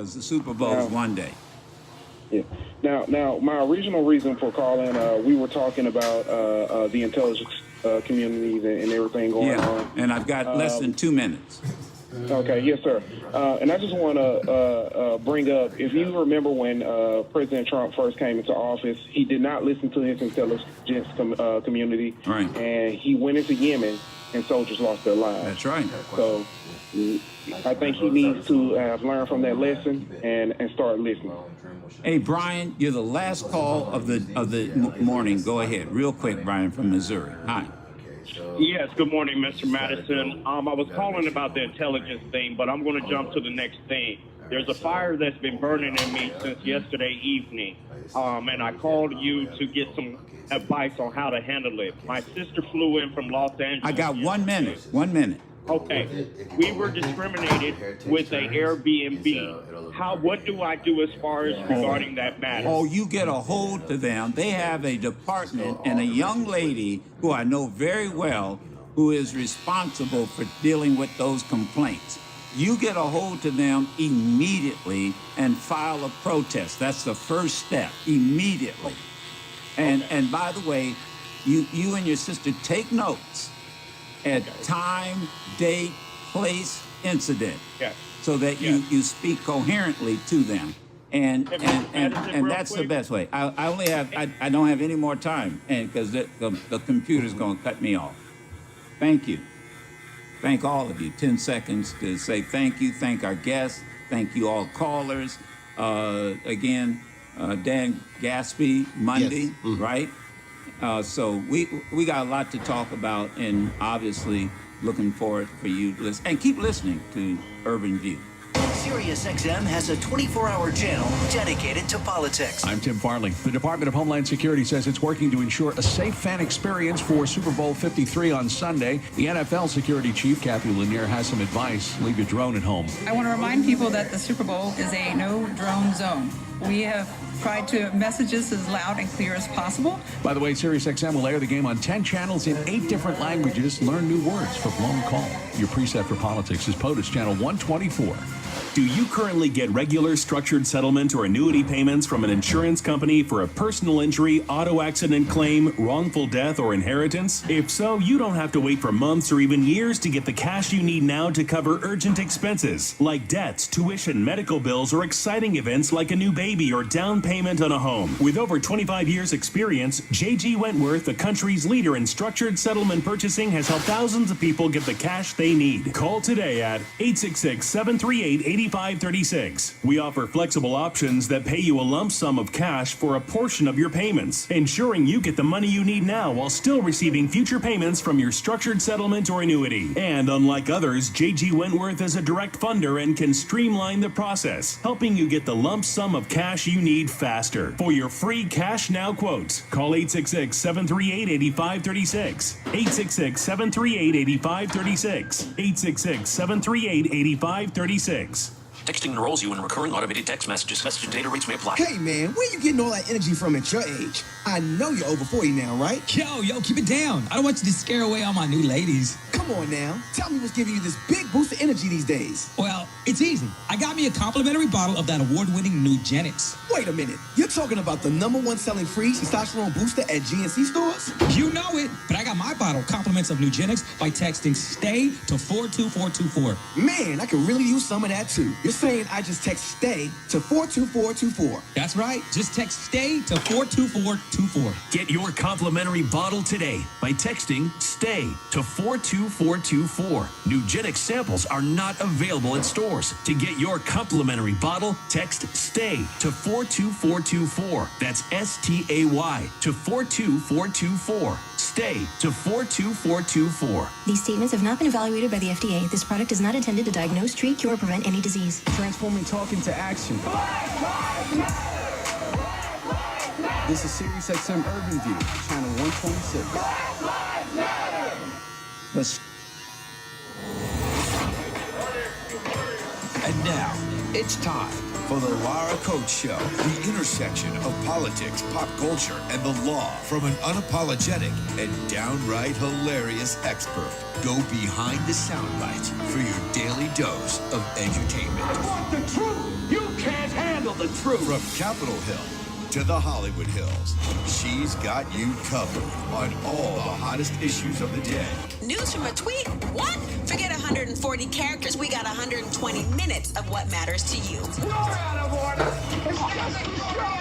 because the Super Bowl is one day. Yeah. Now, my original reason for calling, we were talking about the intelligence communities and everything going on. And I've got less than 2 minutes. Okay, yes, sir. And I just want to bring up, if you remember when President Trump first came into office, he did not listen to his intelligence community. Right. And he went into Yemen, and soldiers lost their lives. That's right. So I think he needs to have learned from that lesson and start listening. Hey, Brian, you're the last call of the morning. Go ahead. Real quick, Brian from Missouri. Hi. Yes, good morning, Mr. Madison. I was calling about the intelligence thing, but I'm going to jump to the next thing. There's a fire that's been burning in me since yesterday evening, and I called you to get some advice on how to handle it. My sister flew in from Los Angeles. I got 1 minute. 1 minute. Okay. We were discriminated with an Airbnb. What do I do as far as regarding that matter? Oh, you get a hold to them. They have a department and a young lady who I know very well who is responsible for dealing with those complaints. You get a hold to them immediately and file a protest. That's the first step, immediately. And by the way, you and your sister take notes at time, date, place, incident, so that you speak coherently to them, and that's the best way. I don't have any more time, and because the computer's going to cut me off. Thank you. Thank all of you. 10 seconds to say thank you. Thank our guests. Thank you all callers. Again, Dan Gaspy Monday, yes. Right? So we got a lot to talk about, and obviously looking forward for you to listen. And keep listening to Urban View. SiriusXM has a 24-hour channel dedicated to politics. I'm Tim Farley. The Department of Homeland Security says it's working to ensure a safe fan experience for Super Bowl 53 on Sunday. The NFL security chief, Kathy Lanier, has some advice. Leave your drone at home. I want to remind people that the Super Bowl is a no-drone zone. We have tried to message this as loud and clear as possible. By the way, SiriusXM will air the game on 10 channels in 8 different languages. Learn new words for Blown Call. Your preset for politics is POTUS Channel 124. Do you currently get regular structured settlement or annuity payments from an insurance company for a personal injury, auto accident claim, wrongful death, or inheritance? If so, you don't have to wait for months or even years to get the cash you need now to cover urgent expenses like debts, tuition, medical bills, or exciting events like a new baby or down payment on a home. With over 25 years experience, J.G. Wentworth, the country's leader in structured settlement purchasing, has helped thousands of people get the cash they need. Call today at 866-738-8536. We offer flexible options that pay you a lump sum of cash for a portion of your payments, ensuring you get the money you need now while still receiving future payments from your structured settlement or annuity. And unlike others, J.G. Wentworth is a direct funder and can streamline the process, helping you get the lump sum of cash you need faster. For your free Cash Now quotes, call 866-738-8536. 866-738-8536. 866-738-8536. Texting enrolls you in recurring automated text messages. Message and data rates may apply. Hey, man, where you getting all that energy from at your age? I know you're over 40 now, right? Yo, keep it down. I don't want you to scare away all my new ladies. Come on now. Tell me what's giving you this big boost of energy these days. Well, it's easy. I got me a complimentary bottle of that award-winning Nugenics. Wait a minute. You're talking about the #1 selling free testosterone booster at GNC stores? You know it, but I got my bottle compliments of Nugenics by texting STAY to 42424. Man, I could really use some of that too. You're saying I just text STAY to 42424. That's right. Just text STAY to 42424. Get your complimentary bottle today by texting STAY to 42424. Nugenic samples are not available at stores. To get your complimentary bottle, text STAY to 42424. That's STAY to 42424. Stay to 42424. These statements have not been evaluated by the FDA. This product is not intended to diagnose, treat, cure, or prevent any disease. Transforming talk into action. This is SiriusXM Urban View, channel 126. And now, it's time for the Lara Coates Show, the intersection of politics, pop culture, and the law from an unapologetic and downright hilarious expert. Go behind the sound bites for your daily dose of edutainment. I want the truth. You can't handle the truth. From Capitol Hill to the Hollywood Hills, she's got you covered on all the hottest issues of the day. News from a tweet? What? Forget 140 characters. We got 120 minutes of what matters to you. You're out of order. It's just a show.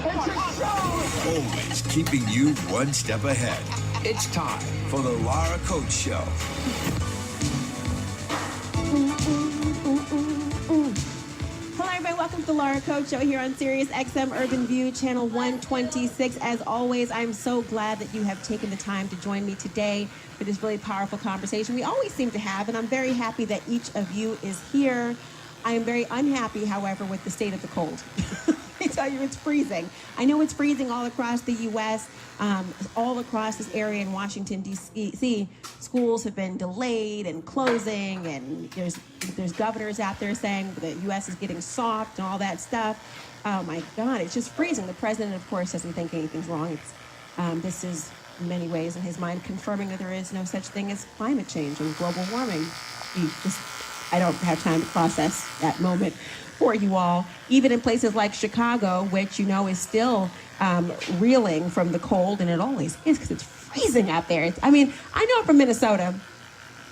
It's a show. Always keeping you one step ahead. It's time For the Laura Coates Show. Hello, everybody. Welcome to the Laura Coates Show here on Sirius XM Urban View, channel 126. As always, I'm so glad that you have taken the time to join me today for this really powerful conversation we always seem to have, and I'm very happy that each of you is here. I am very unhappy, however, with the state of the cold. I tell you, it's freezing. I know it's freezing all across the U.S., all across this area in Washington, D.C. Schools have been delayed and closing, and there's governors out there saying the U.S. is getting soft and all that stuff. Oh, my God, it's just freezing. The president, of course, doesn't think anything's wrong. This is, in many ways, in his mind, confirming that there is no such thing as climate change and global warming. I don't have time to process that moment for you all. Even in places like Chicago, which you know is still reeling from the cold, and it always is because it's freezing out there. I mean, I know I'm from Minnesota,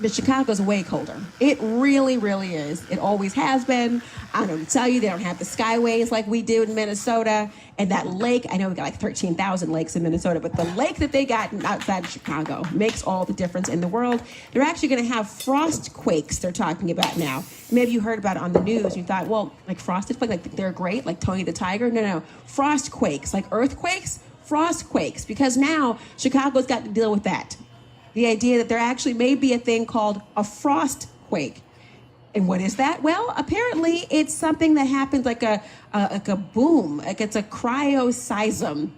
but Chicago's way colder. It really, really is. It always has been. I don't know to tell you, they don't have the skyways like we do in Minnesota. And that lake, I know we got like 13,000 lakes in Minnesota, but the lake that they got outside of Chicago makes all the difference in the world. They're actually going to have frost quakes they're talking about now. Maybe you heard about it on the news. You thought, well, like frosted quakes, like they're great, like Tony the Tiger. No. Frost quakes, like earthquakes, frost quakes, because now Chicago's got to deal with that. The idea that there actually may be a thing called a frost quake. And what is that? Well, apparently it's something that happens like a boom, like it's a cryoseism.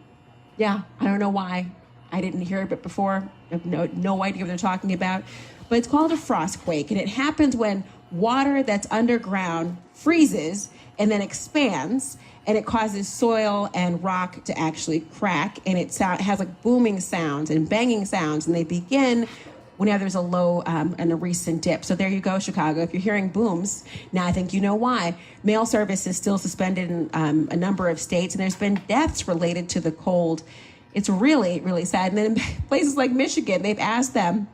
Yeah, I don't know why. I didn't hear of it before. I have no idea what they're talking about. But it's called a frost quake, and it happens when water that's underground freezes and then expands, and it causes soil and rock to actually crack, and it has like booming sounds and banging sounds, and they begin whenever there's a low and a recent dip. So there you go, Chicago. If you're hearing booms, now I think you know why. Mail service is still suspended in a number of states, and there's been deaths related to the cold. It's really, really sad. And then in places like Michigan, they've asked them,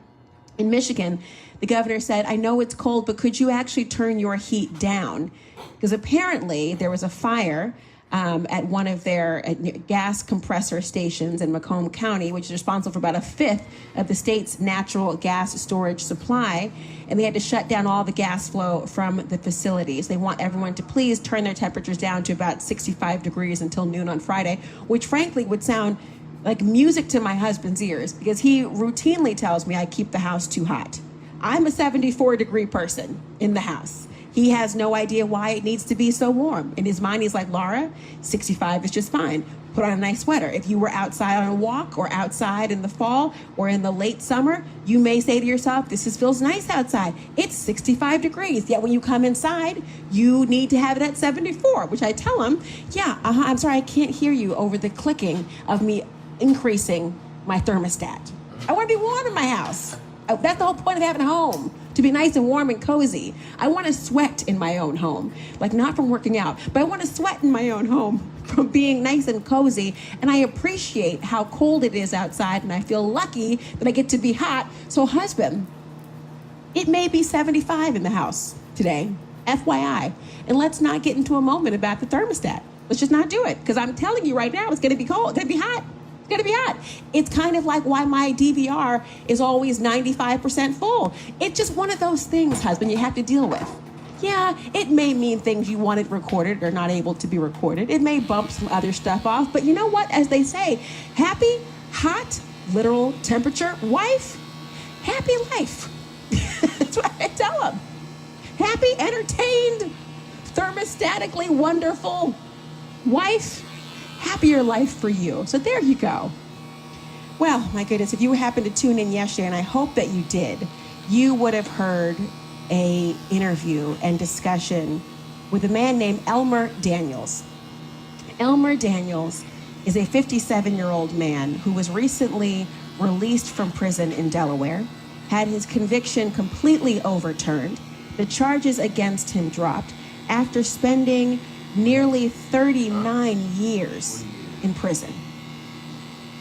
in Michigan, the governor said, I know it's cold, but could you actually turn your heat down? Because apparently there was a fire at one of their gas compressor stations in Macomb County, which is responsible for about a fifth of the state's natural gas storage supply. And they had to shut down all the gas flow from the facilities. They want everyone to please turn their temperatures down to about 65 degrees until noon on Friday, which frankly would sound like music to my husband's ears, because he routinely tells me I keep the house too hot. I'm a 74-degree person in the house. He has no idea why it needs to be so warm. In his mind, he's like, Laura, 65 is just fine. Put on a nice sweater. If you were outside on a walk or outside in the fall or in the late summer, you may say to yourself, feels nice outside. It's 65 degrees. Yet when you come inside, you need to have it at 74, which I tell him, I'm sorry, I can't hear you over the clicking of me increasing my thermostat. I want to be warm in my house. That's the whole point of having a home, to be nice and warm and cozy. I want to sweat in my own home, like not from working out, but I want to sweat in my own home from being nice and cozy. And I appreciate how cold it is outside, and I feel lucky that I get to be hot. So husband, it may be 75 in the house today, FYI. And let's not get into a moment about the thermostat. Let's just not do it, because I'm telling you right now, it's going to be cold, it's going to be hot. It's going to be hot. It's kind of like why my DVR is always 95% full. It's just one of those things, husband, you have to deal with. Yeah, it may mean things you wanted recorded are not able to be recorded. It may bump some other stuff off. But you know what? As they say, happy, hot, literal temperature, wife, happy life. That's what I tell them. Happy, entertained, thermostatically wonderful wife, happier life for you. So there you go. Well, my goodness, if you happened to tune in yesterday, and I hope that you did, you would have heard a interview and discussion with a man named Elmer Daniels. Elmer Daniels is a 57-year-old man who was recently released from prison in Delaware, had his conviction completely overturned, the charges against him dropped, after spending nearly 39 years in prison.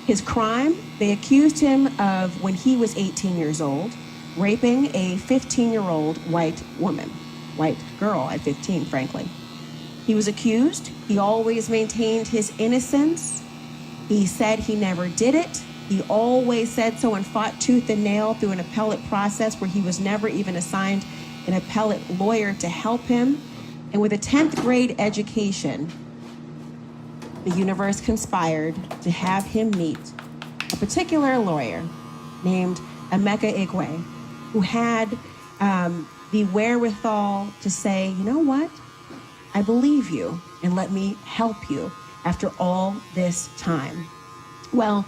His crime, they accused him of, when he was 18 years old, raping a 15-year-old white woman, white girl at 15, frankly. He was accused. He always maintained his innocence. He said he never did it. He always said so and fought tooth and nail through an appellate process where he was never even assigned an appellate lawyer to help him. And with a 10th grade education, the universe conspired to have him meet a particular lawyer named Emeka Igwe, who had the wherewithal to say, you know what? I believe you, and let me help you after all this time. Well,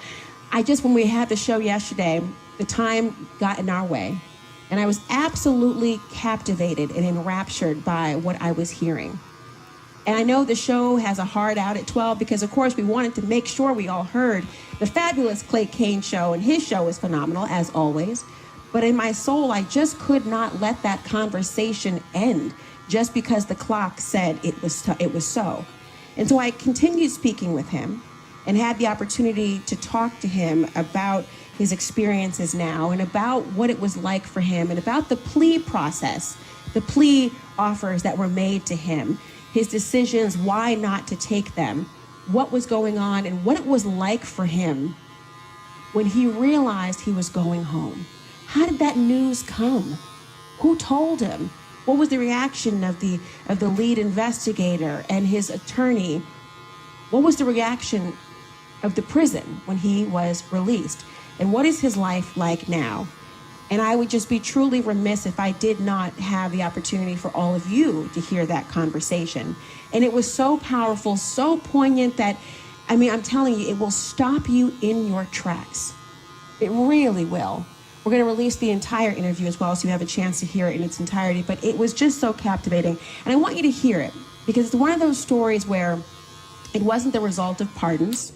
when we had the show yesterday, the time got in our way, and I was absolutely captivated and enraptured by what I was hearing. And I know the show has a hard out at 12 because, of course, we wanted to make sure we all heard the fabulous Clay Kane show, and his show is phenomenal, as always. But in my soul, I just could not let that conversation end just because the clock said it was so. And so I continued speaking with him and had the opportunity to talk to him about his experiences now and about what it was like for him and about the plea process, the plea offers that were made to him, his decisions, why not to take them, what was going on, and what it was like for him when he realized he was going home. How did that news come? Who told him? What was the reaction of the lead investigator and his attorney? What was the reaction of the prison when he was released? And what is his life like now? And I would just be truly remiss if I did not have the opportunity for all of you to hear that conversation. And it was so powerful, so poignant that, I'm telling you, it will stop you in your tracks. It really will. We're going to release the entire interview as well, so you have a chance to hear it in its entirety. But it was just so captivating. And I want you to hear it, because it's one of those stories where it wasn't the result of pardons.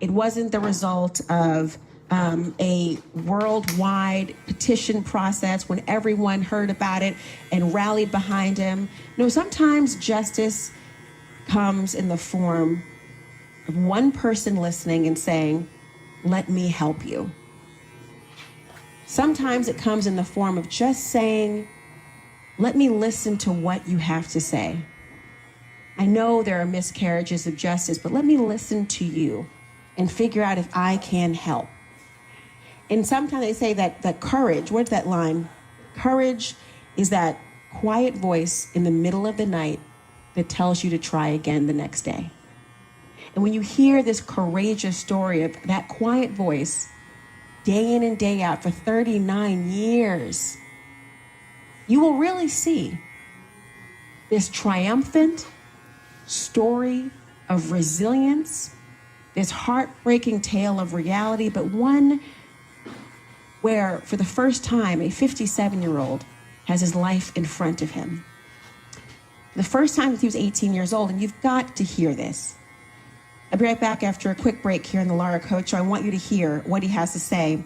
It wasn't the result of a worldwide petition process when everyone heard about it and rallied behind him. No, sometimes justice comes in the form of one person listening and saying, let me help you. Sometimes it comes in the form of just saying, let me listen to what you have to say. I know there are miscarriages of justice, but let me listen to you and figure out if I can help. And sometimes they say that courage, what's that line? Courage is that quiet voice in the middle of the night that tells you to try again the next day. And when you hear this courageous story of that quiet voice, day in and day out for 39 years, you will really see this triumphant story of resilience, this heartbreaking tale of reality, but one where, for the first time, a 57-year-old has his life in front of him. The first time that he was 18 years old, and you've got to hear this. I'll be right back after a quick break here in the Laura Coach Show. I want you to hear what he has to say.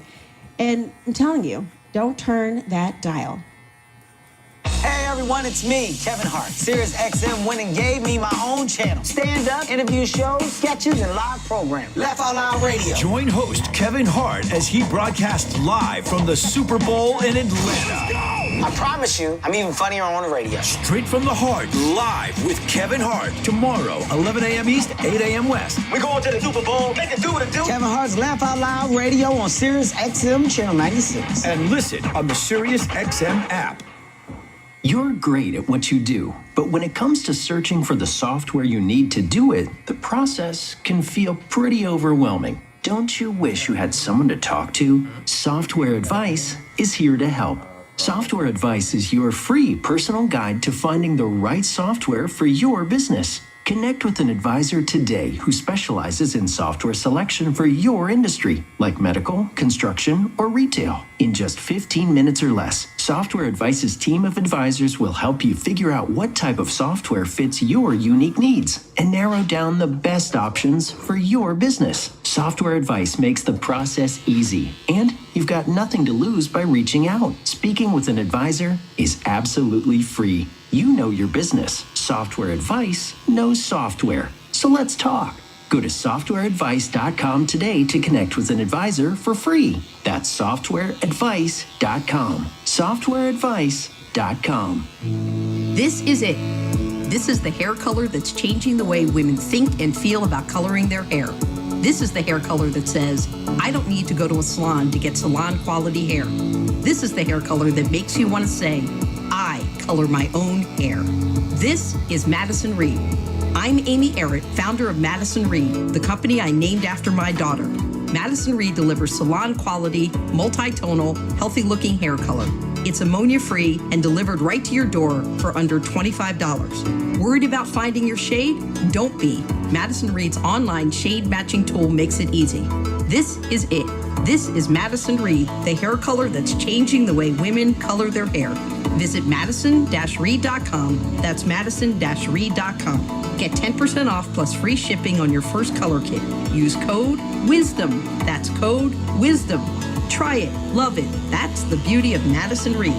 And I'm telling you, don't turn that dial. Hey everyone, it's me, Kevin Hart. Sirius XM went and gave me my own channel. Stand-up, interview shows, sketches, and live programming. Laugh Out Loud Radio. Join host Kevin Hart as he broadcasts live from the Super Bowl in Atlanta. I promise you, I'm even funnier on the radio. Straight from the heart, live with Kevin Hart. Tomorrow, 11 a.m. East, 8 a.m. West. We're going to the Super Bowl. Make it do what it do. Kevin Hart's Laugh Out Loud Radio on Sirius XM Channel 96. And listen on the Sirius XM app. You're great at what you do, but when it comes to searching for the software you need to do it, the process can feel pretty overwhelming. Don't you wish you had someone to talk to? Software Advice is here to help. Software Advice is your free personal guide to finding the right software for your business. Connect with an advisor today who specializes in software selection for your industry, like medical, construction, or retail. In just 15 minutes or less, Software Advice's team of advisors will help you figure out what type of software fits your unique needs and narrow down the best options for your business. Software Advice makes the process easy, and you've got nothing to lose by reaching out. Speaking with an advisor is absolutely free. You know your business. software advice knows software. So let's talk. Go to softwareadvice.com today to connect with an advisor for free. That's softwareadvice.com. Softwareadvice.com. This is it. This is the hair color that's changing the way women think and feel about coloring their hair. This is the hair color that says, I don't need to go to a salon to get salon quality hair. This is the hair color that makes you want to say, I color my own hair. This is Madison Reed. I'm Amy Errett, founder of Madison Reed, the company I named after my daughter. Madison Reed delivers salon quality, multi-tonal, healthy looking hair color. It's ammonia-free and delivered right to your door for under $25. Worried about finding your shade? Don't be. Madison Reed's online shade matching tool makes it easy. This is it. This is Madison Reed, the hair color that's changing the way women color their hair. Visit madison-reed.com. That's madison-reed.com. Get 10% off plus free shipping on your first color kit. Use code WISDOM. That's code WISDOM. Try it. Love it. That's the beauty of Madison Reed.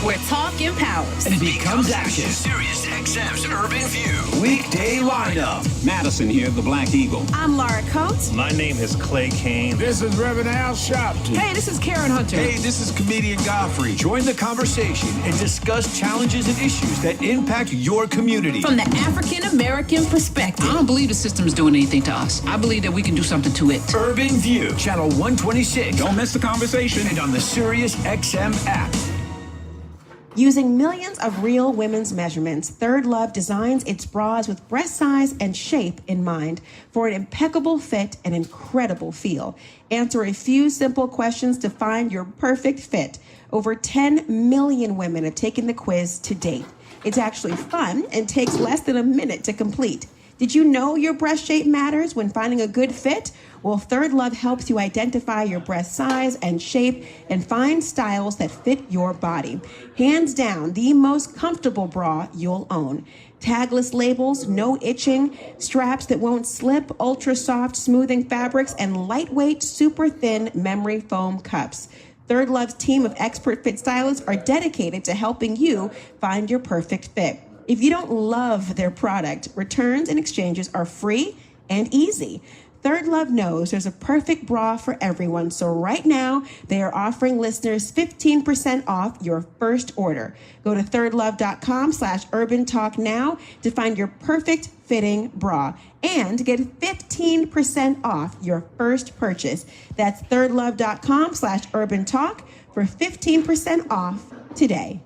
Where talk empowers and becomes action. Sirius XM's Urban View. Weekday lineup. Madison here, the Black Eagle. I'm Laura Coates. My name is Clay Kane. This is Reverend Al Sharpton. Hey, this is Karen Hunter. Hey, this is comedian Godfrey. Join the conversation and discuss challenges and issues that impact your community. From the African American perspective. I don't believe the system is doing anything to us. I believe that we can do something to it. Urban View, channel 126. Don't miss the conversation. And on the Sirius XM app. Using millions of real women's measurements, Third Love designs its bras with breast size and shape in mind for an impeccable fit and incredible feel. Answer a few simple questions to find your perfect fit. Over 10 million women have taken the quiz to date. It's actually fun and takes less than a minute to complete. Did you know your breast shape matters when finding a good fit? Well, Third Love helps you identify your breast size and shape and find styles that fit your body. Hands down, the most comfortable bra you'll own. Tagless labels, no itching, straps that won't slip, ultra soft smoothing fabrics, and lightweight, super thin memory foam cups. Third Love's team of expert fit stylists are dedicated to helping you find your perfect fit. If you don't love their product, returns and exchanges are free and easy. Third Love knows there's a perfect bra for everyone, so right now they are offering listeners 15% off your first order. Go to thirdlove.com/urban talk now to find your perfect fitting bra and get 15% off your first purchase. That's thirdlove.com/urban talk for 15% off today.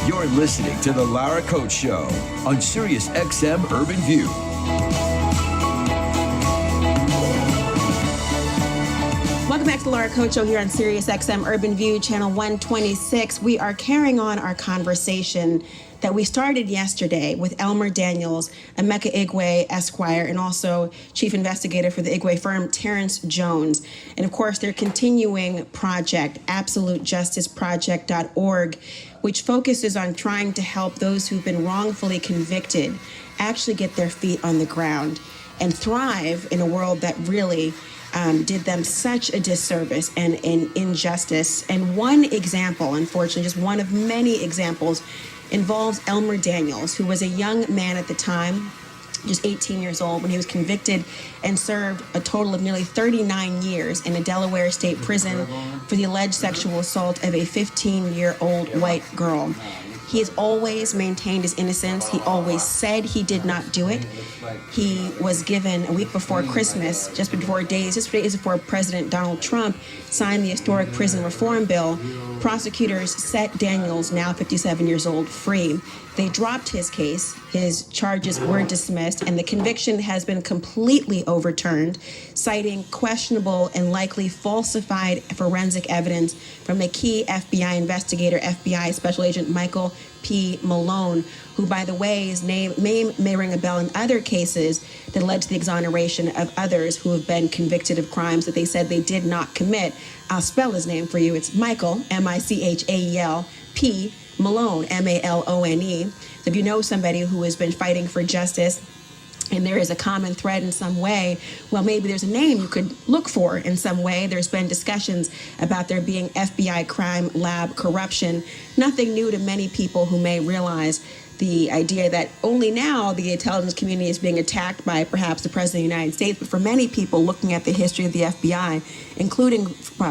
You're listening to The Lara Coates Show on Sirius XM Urban View. Welcome back to the Lara Coates Show here on Sirius XM Urban View, channel 126. We are carrying on our conversation that we started yesterday with Elmer Daniels, Emeka Igwe Esquire, and also chief investigator for the Igwe firm, Terrence Jones. And of course, their continuing project, absolutejusticeproject.org, which focuses on trying to help those who've been wrongfully convicted actually get their feet on the ground and thrive in a world that really did them such a disservice and injustice. And one example, unfortunately, just one of many examples, involves Elmer Daniels, who was a young man at the time, just 18 years old, when he was convicted and served a total of nearly 39 years in a Delaware state prison for the alleged sexual assault of a 15-year-old white girl. He has always maintained his innocence. He always said he did not do it. He was given a week before Christmas, just days before President Donald Trump signed the historic prison reform bill. Prosecutors set Daniels, now 57 years old, free. They dropped his case. His charges were dismissed, and the conviction has been completely overturned, citing questionable and likely falsified forensic evidence from a key FBI investigator, FBI Special Agent Michael P. Malone, who, by the way, his name may ring a bell in other cases that led to the exoneration of others who have been convicted of crimes that they said they did not commit. I'll spell his name for you. It's Michael, M-I-C-H-A-E-L, P. Malone, M-A-L-O-N-E. So if you know somebody who has been fighting for justice and there is a common thread in some way, well, maybe there's a name you could look for in some way. There's been discussions about there being FBI crime lab corruption. Nothing new to many people who may realize the idea that only now the intelligence community is being attacked by perhaps the President of the United States, but for many people looking at the history of the FBI, including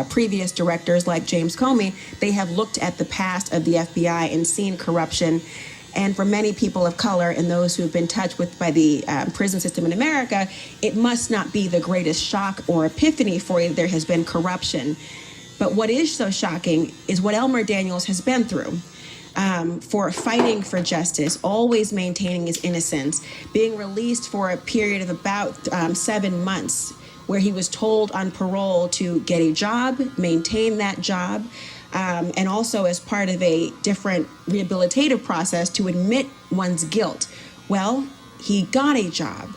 previous directors like James Comey, they have looked at the past of the FBI and seen corruption. And for many people of color and those who have been touched with by the prison system in America, it must not be the greatest shock or epiphany for you that there has been corruption. But what is so shocking is what Elmer Daniels has been through. For fighting for justice, always maintaining his innocence, being released for a period of about 7 months, where he was told on parole to get a job, maintain that job, and also as part of a different rehabilitative process to admit one's guilt. Well, he got a job.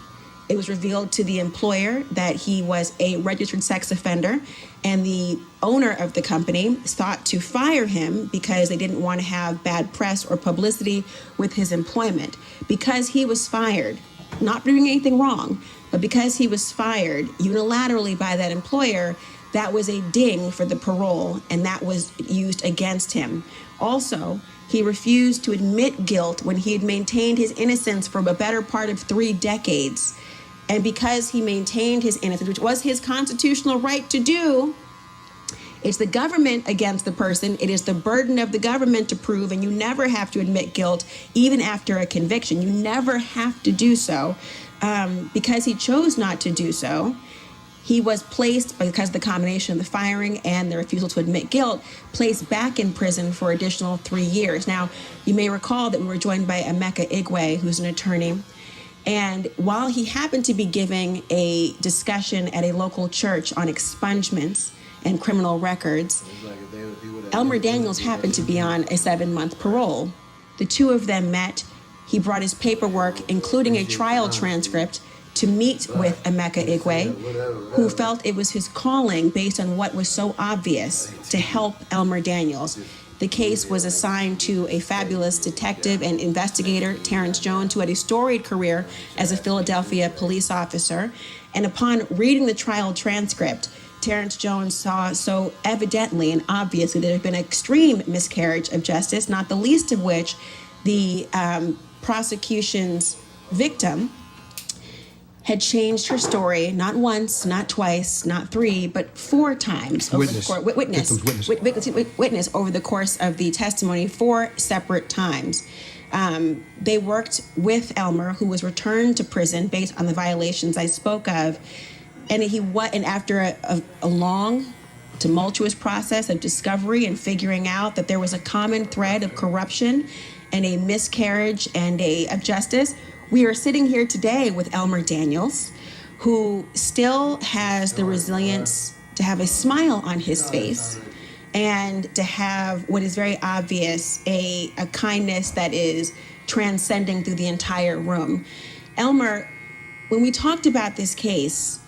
It was revealed to the employer that he was a registered sex offender, and the owner of the company sought to fire him because they didn't want to have bad press or publicity with his employment. Because he was fired, not doing anything wrong, but because he was fired unilaterally by that employer, that was a ding for the parole, and that was used against him. Also, he refused to admit guilt when he had maintained his innocence for a better part of 3 decades. And because he maintained his innocence, which was his constitutional right to do, it's the government against the person. It is the burden of the government to prove, and you never have to admit guilt, even after a conviction. You never have to do so. Because he chose not to do so, he was placed, because of the combination of the firing and the refusal to admit guilt, placed back in prison for additional 3 years. Now, you may recall that we were joined by Emeka Igwe, who's an attorney. And while he happened to be giving a discussion at a local church on expungements and criminal records, Elmer Daniels happened to be on a 7-month parole. The two of them met. He brought his paperwork, including a trial transcript, to meet with Emeka Igwe, who felt it was his calling, based on what was so obvious, to help Elmer Daniels. The case was assigned to a fabulous detective and investigator, Terrence Jones, who had a storied career as a Philadelphia police officer. And upon reading the trial transcript, Terrence Jones saw so evidently and obviously that there had been an extreme miscarriage of justice, not the least of which the prosecution's victim had changed her story not once, not twice, not 3, but 4 times. Witness over the course of the testimony 4 separate times. They worked with Elmer, who was returned to prison based on the violations I spoke of, and after a long, tumultuous process of discovery and figuring out that there was a common thread of corruption and a miscarriage and of justice, we are sitting here today with Elmer Daniels, who still has the resilience to have a smile on his face and to have what is very obvious, a kindness that is transcending through the entire room. Elmer, when we talked about this case,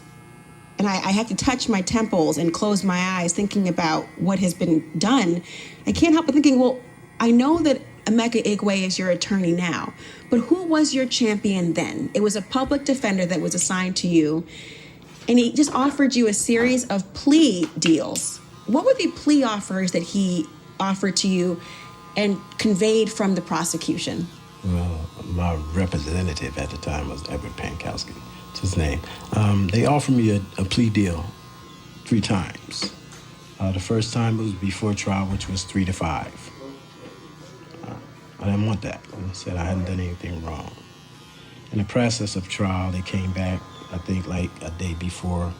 and I have to touch my temples and close my eyes thinking about what has been done, I can't help but thinking, well, I know that Emeka Igwe is your attorney now, but who was your champion then? It was a public defender that was assigned to you, and he just offered you a series of plea deals. What were the plea offers that he offered to you and conveyed from the prosecution? Well, my representative at the time was Edward Pankowski. That's his name. They offered me a plea deal 3 times. The first time it was before trial, which was 3 to 5. I didn't want that. I said I hadn't done anything wrong. In the process of trial, they came back, I think like a day before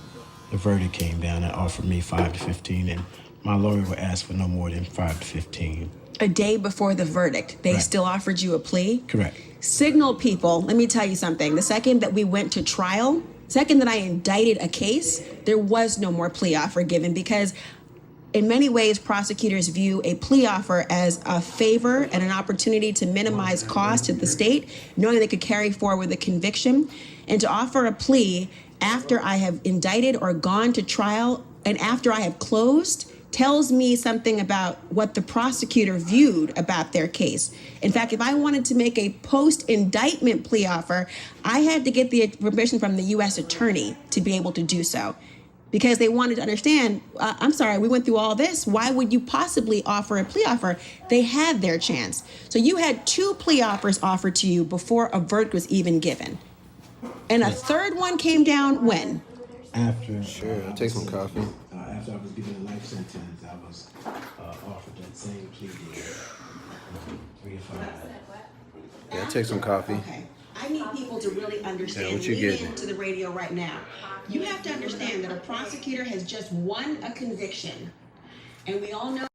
the verdict came down, and offered me 5 to 15, and my lawyer would ask for no more than 5 to 15. A day before the verdict, they still offered you a plea? Correct. Signal people, let me tell you something. The second that we went to trial, second that I indicted a case, there was no more plea offer given, because in many ways, prosecutors view a plea offer as a favor and an opportunity to minimize cost to the state, knowing they could carry forward the conviction. And to offer a plea after I have indicted or gone to trial and after I have closed tells me something about what the prosecutor viewed about their case. In fact, if I wanted to make a post-indictment plea offer, I had to get the permission from the U.S. attorney to be able to do so, because they wanted to understand, I'm sorry, we went through all this. Why would you possibly offer a plea offer? They had their chance. So you had 2 plea offers offered to you before a verdict was even given. And a third one came down when? After. Sure, I'll take some coffee. After I was given a life sentence, I was offered that same plea deal. 3 to 5. Yeah, take some coffee. Okay. I need people to really understand. Yeah, what you Lean getting? into the radio right now. You have to understand that a prosecutor has just won a conviction, and we all know